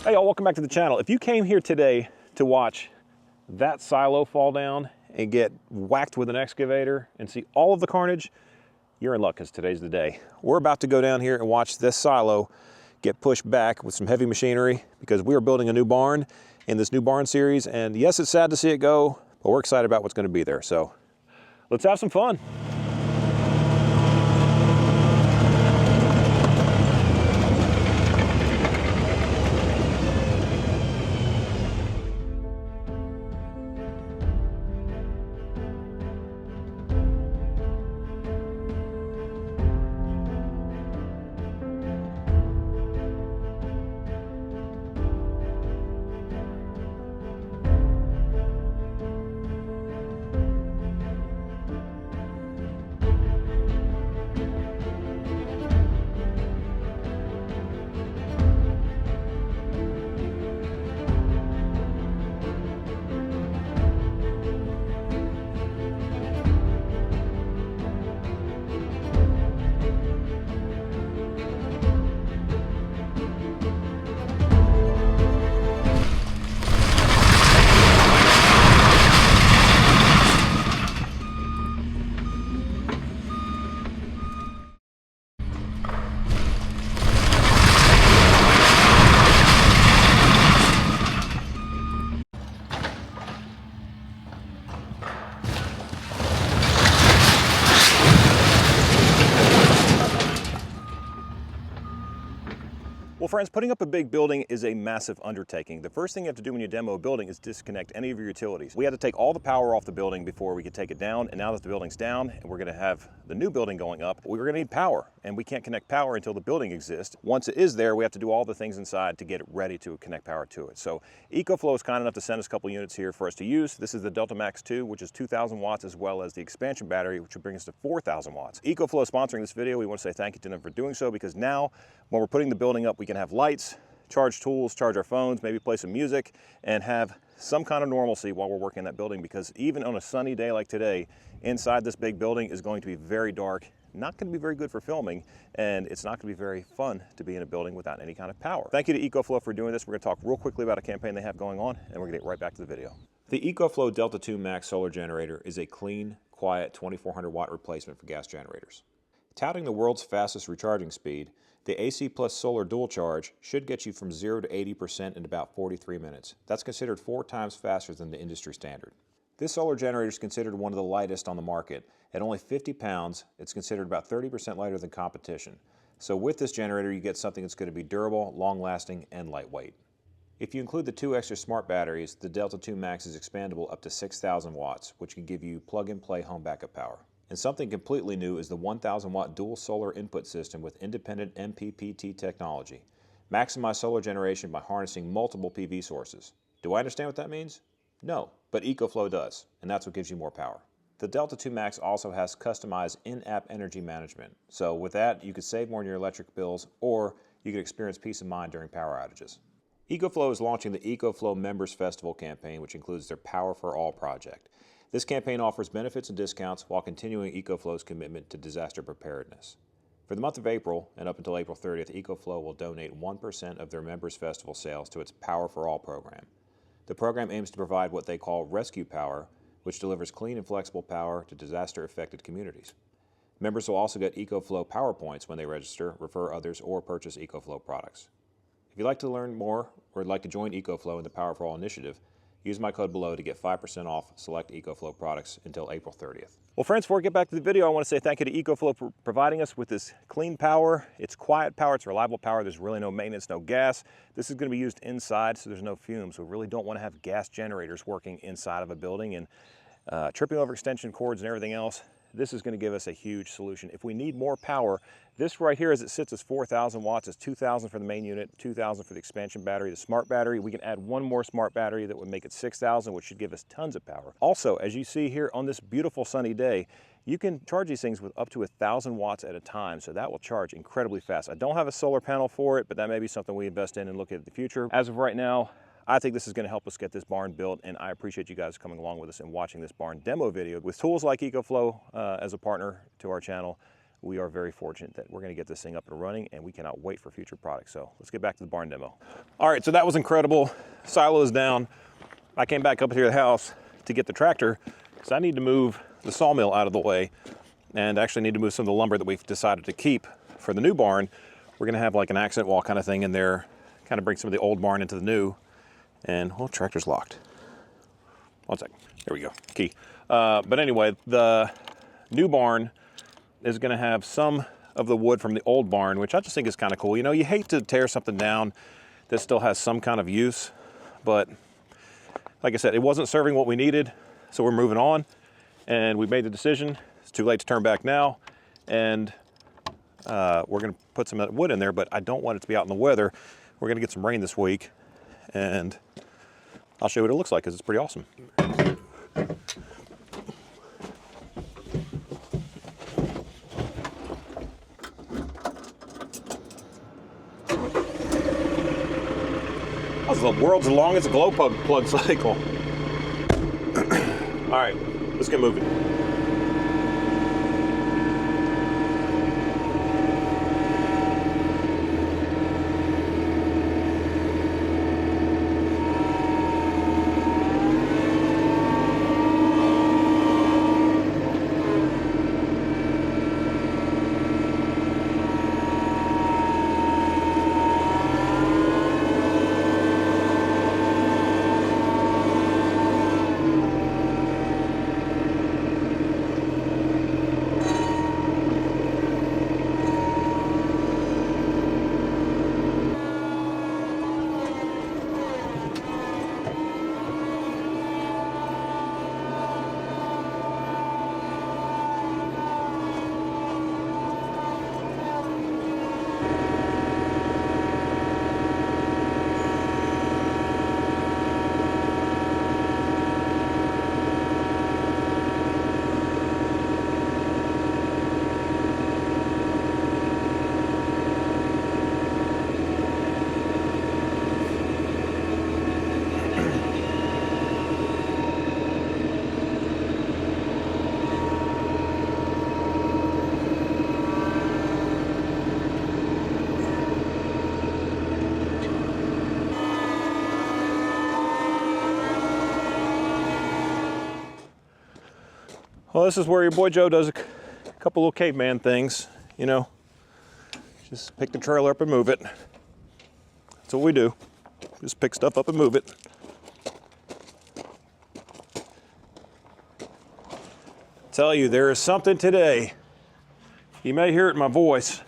Hey y'all, welcome back to the channel. If you came here today to watch that silo fall down and get whacked with an excavator and see all of the carnage, you're in luck because today's the day. We're about to go down here and watch this silo get pushed back with some heavy machinery because we are building a new barn in this new barn series. And yes, it's sad to see it go, but we're excited about what's going to be there. So let's have some fun. Well friends, putting up a big building is a massive undertaking. The first thing you have to do when you demo a building is disconnect any of your utilities. We had to take all the power off the building before we could take it down, and now that the building's down and we're gonna have the new building going up, we're gonna need power, and we can't connect power until the building exists. Once it is there, we have to do all the things inside to get it ready to connect power to it. So EcoFlow is kind enough to send us a couple units here for us to use. This is the Delta Max 2, which is 2,000 watts, as well as the expansion battery, which would bring us to 4,000 watts. EcoFlow is sponsoring this video. We want to say thank you to them for doing so, because now when we're putting the building up, we can have lights, charge tools, charge our phones, maybe play some music, and have some kind of normalcy while we're working in that building, because even on a sunny day like today, inside this big building is going to be very dark, not going to be very good for filming, and it's not going to be very fun to be in a building without any kind of power. Thank you to EcoFlow for doing this. We're going to talk real quickly about a campaign they have going on, and we're going to get right back to the video. The EcoFlow Delta 2 Max solar generator is a clean, quiet 2400 watt replacement for gas generators. Touting the world's fastest recharging speed, the AC plus solar dual charge should get you from 0 to 80% in about 43 minutes. That's considered 4 times faster than the industry standard. This solar generator is considered one of the lightest on the market. At only 50 pounds, it's considered about 30% lighter than competition. So with this generator, you get something that's going to be durable, long-lasting, and lightweight. If you include the 2 extra smart batteries, the Delta 2 Max is expandable up to 6,000 watts, which can give you plug-and-play home backup power. And something completely new is the 1,000 watt dual solar input system with independent MPPT technology. Maximize solar generation by harnessing multiple PV sources. Do I understand what that means? No, but EcoFlow does, and that's what gives you more power. The Delta 2 Max also has customized in-app energy management. So with that, you could save more on your electric bills, or you could experience peace of mind during power outages. EcoFlow is launching the EcoFlow Members Festival campaign, which includes their Power for All project. This campaign offers benefits and discounts while continuing EcoFlow's commitment to disaster preparedness. For the month of April and up until April 30th, EcoFlow will donate 1% of their Members Festival sales to its Power for All program. The program aims to provide what they call rescue power, which delivers clean and flexible power to disaster-affected communities. Members will also get EcoFlow Power Points when they register, refer others, or purchase EcoFlow products. If you'd like to learn more or would like to join EcoFlow in the Power for All initiative, use my code below to get 5% off select EcoFlow products until April 30th. Well friends, before we get back to the video, I want to say thank you to EcoFlow for providing us with this clean power. It's quiet power, it's reliable power, there's really no maintenance, no gas. This is going to be used inside, so there's no fumes. We really don't want to have gas generators working inside of a building and tripping over extension cords and everything else. This is going to give us a huge solution. If we need more power, this right here as it sits is 4,000 watts. It's 2,000 for the main unit, 2,000 for the expansion battery. The smart battery, we can add one more smart battery that would make it 6,000, which should give us tons of power. Also, as you see here on this beautiful sunny day, you can charge these things with up to 1,000 watts at a time, so that will charge incredibly fast. I don't have a solar panel for it, but that may be something we invest in and look at in the future. As of right now, I think this is going to help us get this barn built, and I appreciate you guys coming along with us and watching this barn demo video. With tools like EcoFlow as a partner to our channel, we are very fortunate that we're gonna get this thing up and running, and we cannot wait for future products. So let's get back to the barn demo. All right, so that was incredible. Silo is down. I came back up here to the house to get the tractor because I need to move the sawmill out of the way and actually need to move some of the lumber that we've decided to keep for the new barn. We're gonna have like an accent wall kind of thing in there, kind of bring some of the old barn into the new. And, oh, tractor's locked. One second, there we go, key. But anyway, the new barn is gonna have some of the wood from the old barn, which I just think is kind of cool. You know, you hate to tear something down that still has some kind of use, but like I said, it wasn't serving what we needed, so we're moving on, and we made the decision. It's too late to turn back now, and we're gonna put some wood in there, but I don't want it to be out in the weather. We're gonna get some rain this week, and I'll show you what it looks like because it's pretty awesome. That was the world's longest glow plug cycle. All right, let's get moving. Well, this is where your boy Joe does a couple little caveman things, you know. Just pick the trailer up and move it. That's what we do. Just pick stuff up and move it. Tell you, there is something today. You may hear it in my voice.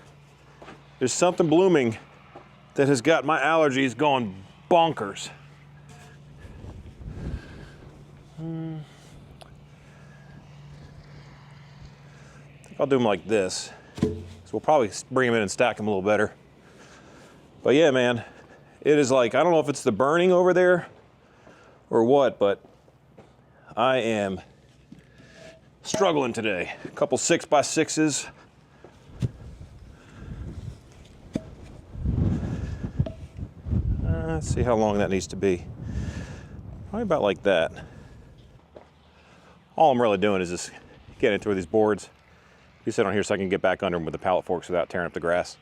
There's something blooming that has got my allergies going bonkers. I'll do them like this. So we'll probably bring them in and stack them a little better. But yeah, man, it is like, I don't know if it's the burning over there or what, but I am struggling today. A couple 6x6s. Let's see how long that needs to be. Probably about like that. All I'm really doing is just getting through these boards. You sit on here so I can get back under them with the pallet forks without tearing up the grass.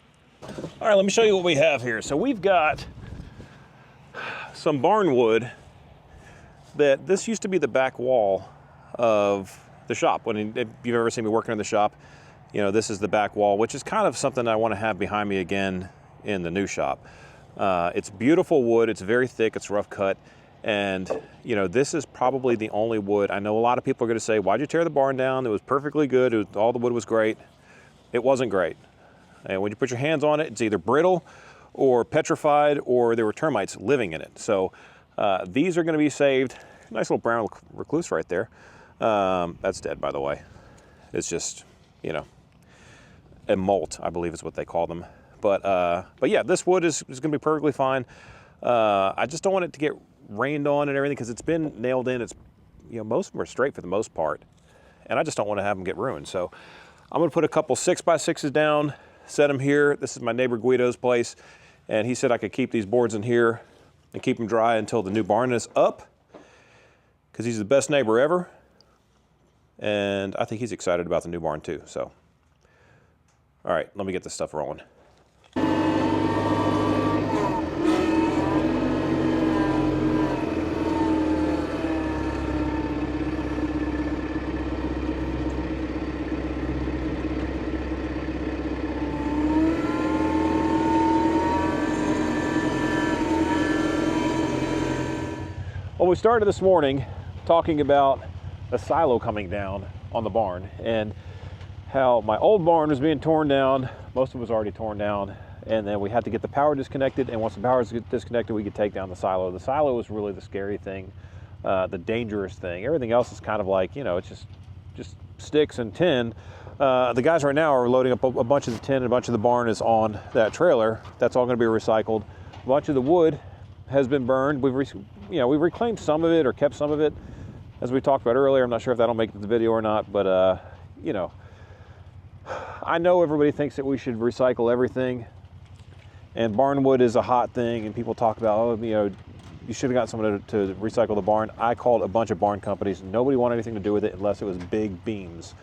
All right, let me show you what we have here. So we've got some barn wood that this used to be the back wall of the shop. If you've ever seen me working in the shop, you know, this is the back wall, which is kind of something I want to have behind me again in the new shop. It's beautiful wood, it's very thick, it's rough cut. And, you know, this is probably the only wood. I know a lot of people are going to say, why'd you tear the barn down? It was perfectly good. All the wood was great. It wasn't great. And when you put your hands on it, it's either brittle or petrified, or there were termites living in it. So these are going to be saved. Nice little brown recluse right there. That's dead, by the way. It's just, you know, a molt, I believe is what they call them. But yeah, this wood is going to be perfectly fine. I just don't want it to get rained on and everything because it's been nailed in. It's, you know, most of them are straight for the most part, and I just don't want to have them get ruined. So I'm going to put a couple 6x6s down, set them here. This is my neighbor Guido's place, and he said I could keep these boards in here and keep them dry until the new barn is up, because he's the best neighbor ever, and I think he's excited about the new barn too. So All right, let me get this stuff rolling. Well, we started this morning talking about a silo coming down on the barn and how my old barn was being torn down. Most of it was already torn down, and then we had to get the power disconnected, and once the power is disconnected, we could take down the silo. The silo is really the scary thing, the dangerous thing. Everything else is kind of like, you know, it's just sticks and tin. The guys right now are loading up a bunch of the tin, and a bunch of the barn is on that trailer. That's all going to be recycled. A bunch of the wood has been burned. We've reclaimed some of it or kept some of it, as we talked about earlier. I'm not sure if that'll make the video or not, but you know, I know everybody thinks that we should recycle everything, and barn wood is a hot thing, and people talk about, oh, you know, you should have got someone to recycle the barn. I called a bunch of barn companies. Nobody wanted anything to do with it unless it was big beams,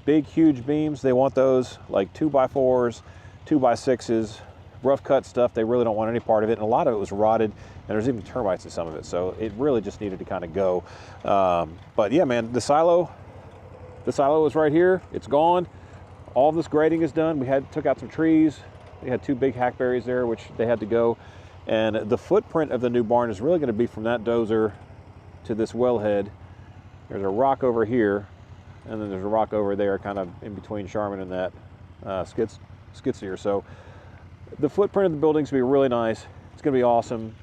big huge beams. They want those like 2x4s, 2x6s. Rough cut stuff. They really don't want any part of it, and a lot of it was rotted, and there's even termites in some of it, so it really just needed to kind of go. But yeah, man, the silo is right here. It's gone. All this grading is done. We took out some trees. We had 2 big hackberries there, which they had to go, and the footprint of the new barn is really going to be from that dozer to this wellhead. There's a rock over here, and then there's a rock over there, kind of in between Charmin and that skid steer. So the footprint of the building's gonna be really nice. It's gonna be awesome.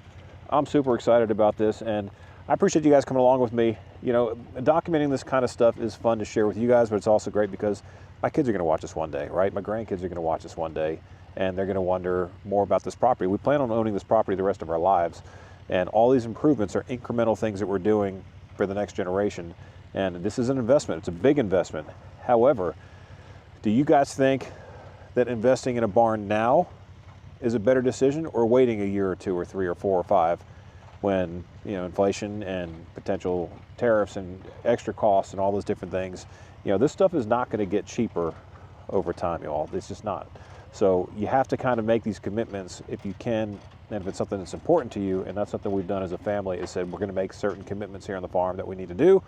I'm super excited about this, and I appreciate you guys coming along with me. You know, documenting this kind of stuff is fun to share with you guys, but it's also great because my kids are gonna watch this one day, right? My grandkids are gonna watch this one day, and they're gonna wonder more about this property. We plan on owning this property the rest of our lives, and all these improvements are incremental things that we're doing for the next generation. And this is an investment. It's a big investment. However, do you guys think that investing in a barn now is a better decision, or waiting a year or 2 or 3 or 4 or 5 when, you know, inflation and potential tariffs and extra costs and all those different things? You know, this stuff is not going to get cheaper over time, y'all. It's just not. So you have to kind of make these commitments if you can, and if it's something that's important to you. And that's something we've done as a family, is said we're going to make certain commitments here on the farm that we need to do.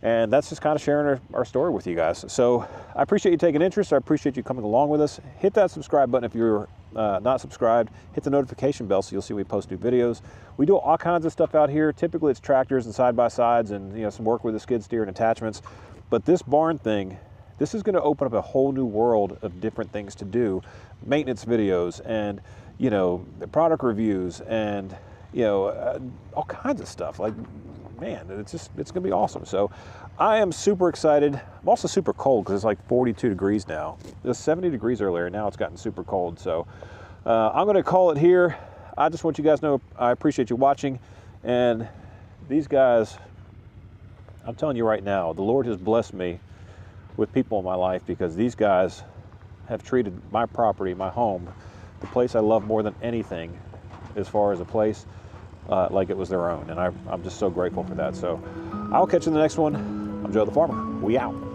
And that's just kind of sharing our story with you guys. So I appreciate you taking interest. I appreciate you coming along with us. Hit that subscribe button if you're not subscribed. Hit the notification bell so you'll see we post new videos. We do all kinds of stuff out here. Typically it's tractors and side-by-sides and, you know, some work with the skid steer and attachments. But this barn thing, this is going to open up a whole new world of different things to do. Maintenance videos and, you know, product reviews and, you know, all kinds of stuff. Like, man, it's gonna be awesome. So I am super excited. I'm also super cold because it's like 42 degrees now. It was 70 degrees earlier, and now it's gotten super cold. So I'm gonna call it here. I just want you guys to know I appreciate you watching. And these guys, I'm telling you right now, the Lord has blessed me with people in my life, because these guys have treated my property, my home, the place I love more than anything, as far as a place, like it was their own. And I'm just so grateful for that. So I'll catch you in the next one. I'm Joe the Farmer. We out.